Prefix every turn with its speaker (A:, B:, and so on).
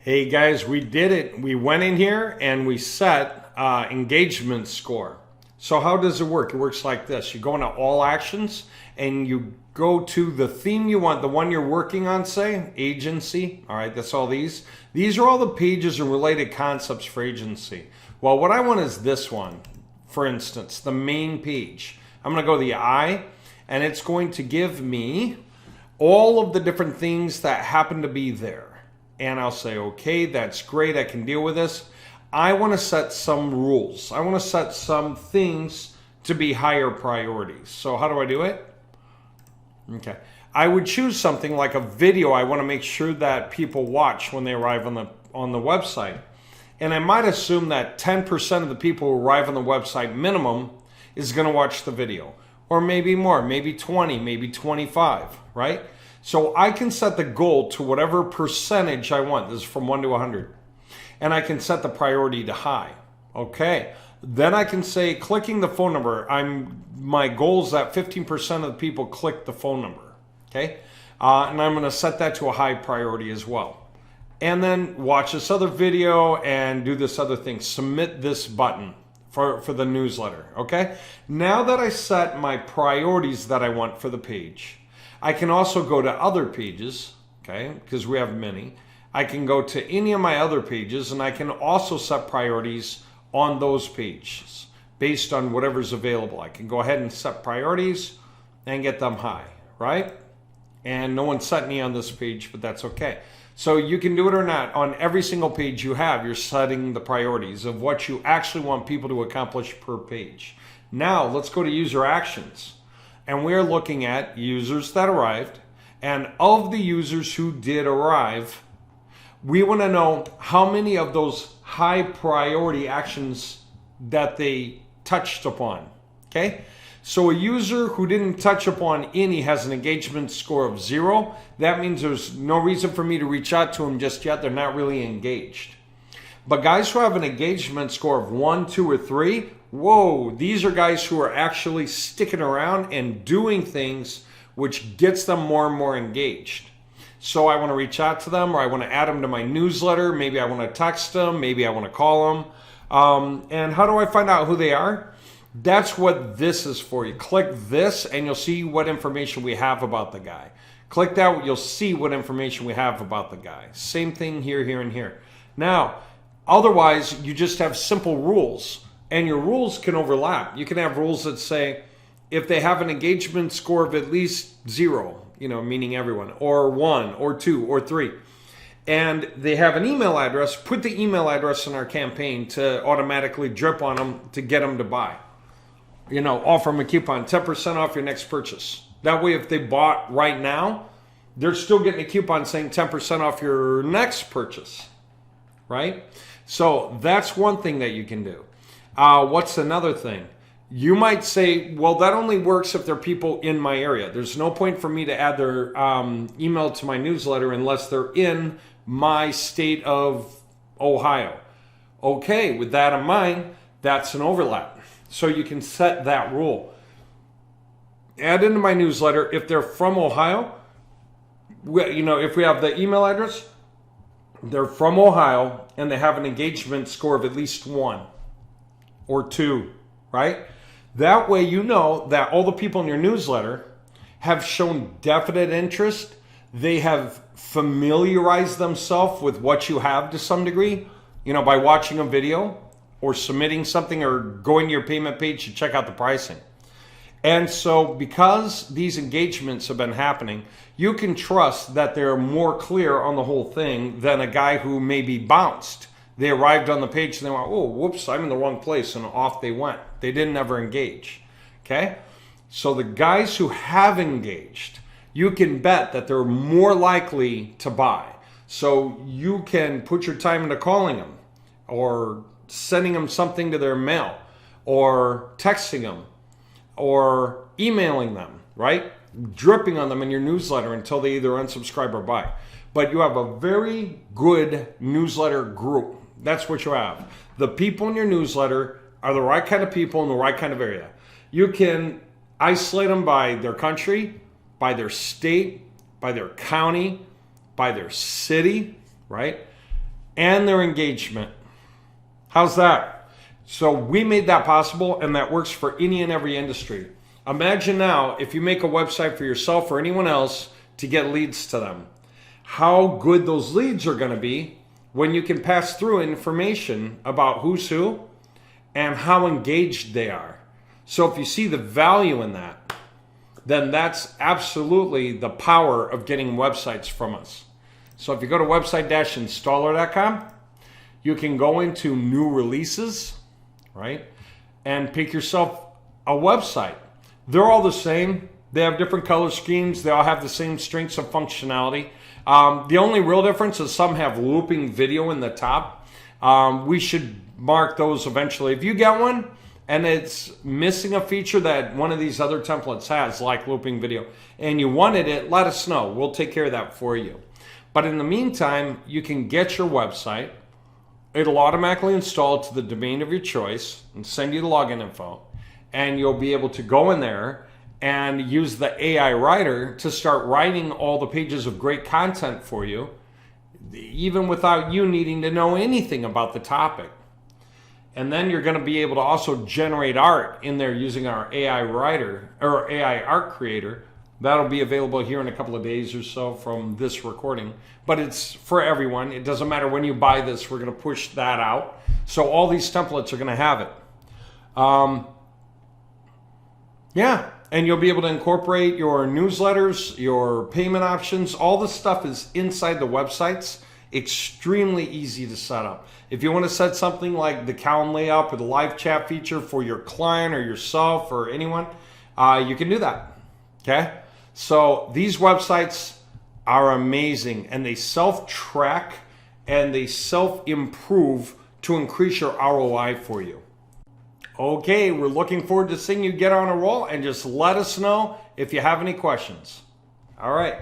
A: Hey guys, we did it. We went in here and we set engagement score. So how does it work? It works like this. You go into all actions and you go to the theme you want, the one you're working on, say, agency. All right, that's all these. These are all the pages and related concepts for agency. Well, what I want is this one, for instance, the main page. I'm going to go to the I, and it's going to give me all of the different things that happen to be there. And I'll say, okay, that's great. I can deal with this. I want to set some rules. I want to set some things to be higher priorities. So how do I do it? Okay. I would choose something like a video I want to make sure that people watch when they arrive on the website. And I might assume that 10% of the people who arrive on the website minimum is going to watch the video. Or maybe more, maybe 20, maybe 25, right? So I can set the goal to whatever percentage I want. This is from 1 to 100. And I can set the priority to high. Okay. Then I can say clicking the phone number. My goal is that 15% of the people click the phone number. Okay. And I'm going to set that to a high priority as well. And then watch this other video and do this other thing. Submit this button for the newsletter. Okay. Now that I set my priorities that I want for the page, I can also go to other pages, okay, because we have many. I can go to any of my other pages and I can also set priorities on those pages based on whatever's available. I can go ahead and set priorities and get them high, right? And no one set me on this page, but that's okay. So you can do it or not. On every single page you have, you're setting the priorities of what you actually want people to accomplish per page. Now let's go to user actions. And we're looking at users that arrived. And of the users who did arrive, we want to know how many of those high priority actions that they touched upon. Okay? So a user who didn't touch upon any has an engagement score of 0. That means there's no reason for me to reach out to them just yet. They're not really engaged. But guys who have an engagement score of 1, 2, or 3, whoa, these are guys who are actually sticking around and doing things which gets them more and more engaged. So I want to reach out to them, or I want to add them to my newsletter. Maybe I want to text them. Maybe I want to call them. And how do I find out who they are? That's what this is for. You click this and you'll see what information we have about the guy. Click that, you'll see what information we have about the guy. Same thing here, here, and here. Now, otherwise, you just have simple rules. And your rules can overlap. You can have rules that say, if they have an engagement score of at least 0, meaning everyone, or 1, or 2, or 3, and they have an email address, put the email address in our campaign to automatically drip on them to get them to buy. Offer them a coupon, 10% off your next purchase. That way, if they bought right now, they're still getting a coupon saying 10% off your next purchase, right? So that's one thing that you can do. What's another thing? You might say, well, that only works if they're people in my area. There's no point for me to add their email to my newsletter unless they're in my state of Ohio. Okay, with that in mind, that's an overlap. So you can set that rule. Add into my newsletter if they're from Ohio. If we have the email address, they're from Ohio and they have an engagement score of at least 1. Or 2, right? That way you know that all the people in your newsletter have shown definite interest. They have familiarized themselves with what you have to some degree, by watching a video or submitting something or going to your payment page to check out the pricing. And so because these engagements have been happening, you can trust that they're more clear on the whole thing than a guy who maybe bounced. They arrived on the page and they went, oh, whoops, I'm in the wrong place. And off they went. They didn't ever engage. Okay? So the guys who have engaged, you can bet that they're more likely to buy. So you can put your time into calling them or sending them something to their mail or texting them or emailing them, right? Dripping on them in your newsletter until they either unsubscribe or buy. But you have a very good newsletter group. That's what you have. The people in your newsletter are the right kind of people in the right kind of area. You can isolate them by their country, by their state, by their county, by their city, right? and their engagement. How's that? So we made that possible, and that works for any and every industry. Imagine now if you make a website for yourself or anyone else to get leads to them. How good those leads are going to be when you can pass through information about who's who and how engaged they are. So if you see the value in that, then that's absolutely the power of getting websites from us. So if you go to website-installer.com, you can go into new releases, right? And pick yourself a website. They're all the same. They have different color schemes. They all have the same strengths of functionality. The only real difference is some have looping video in the top. We should mark those eventually. If you get one and it's missing a feature that one of these other templates has, like looping video, and you wanted it, let us know. We'll take care of that for you. But in the meantime, you can get your website. It'll automatically install to the domain of your choice and send you the login info. And you'll be able to go in there and use the AI writer to start writing all the pages of great content for you, even without you needing to know anything about the topic. And then you're going to be able to also generate art in there using our AI writer or AI art creator. That'll be available here in a couple of days or so from this recording. But it's for everyone. It doesn't matter when you buy this, we're going to push that out. So all these templates are going to have it. Yeah, and you'll be able to incorporate your newsletters, your payment options. All this stuff is inside the websites. Extremely easy to set up. If you want to set something like the calendar layout or the live chat feature for your client or yourself or anyone, you can do that. Okay? So these websites are amazing, and they self-track and they self-improve to increase your ROI for you. Okay, we're looking forward to seeing you get on a roll, and just let us know if you have any questions. All right.